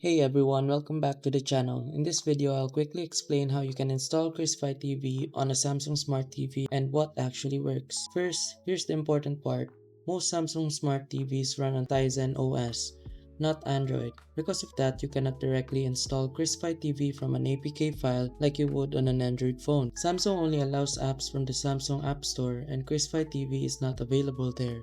Hey everyone, welcome back to the channel. In this video, I'll quickly explain how you can install CricFy TV on a Samsung Smart TV and what actually works. First, here's the important part. Most Samsung Smart TVs run on Tizen OS, not Android. Because of that, you cannot directly install CricFy TV from an APK file like you would on an Android phone. Samsung only allows apps from the Samsung App Store and CricFy TV is not available there.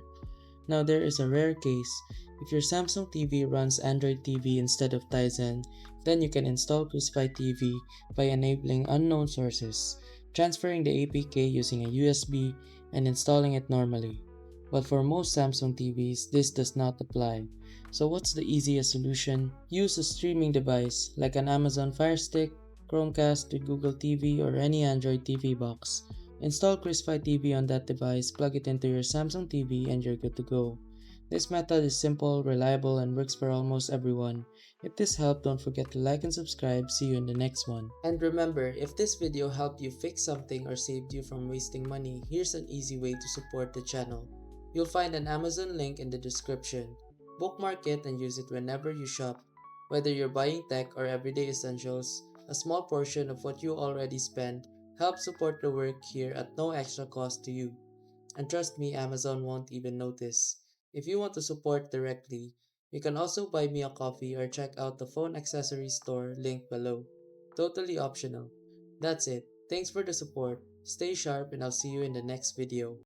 Now there is a rare case. If your Samsung TV runs Android TV instead of Tizen, then you can install CricFy TV by enabling unknown sources, transferring the APK using a USB, and installing it normally. But for most Samsung TVs, this does not apply. So what's the easiest solution? Use a streaming device like an Amazon Fire Stick, Chromecast with Google TV, or any Android TV box. Install CricFy TV on that device, plug it into your Samsung TV, and you're good to go. This method is simple, reliable, and works for almost everyone. If this helped, don't forget to like and subscribe. See you in the next one. And remember, if this video helped you fix something or saved you from wasting money, here's an easy way to support the channel. You'll find an Amazon link in the description. Bookmark it and use it whenever you shop. Whether you're buying tech or everyday essentials, a small portion of what you already spend help support the work here at no extra cost to you. And trust me, Amazon won't even notice. If you want to support directly, you can also buy me a coffee or check out the phone accessory store link below. Totally optional. That's it. Thanks for the support. Stay sharp and I'll see you in the next video.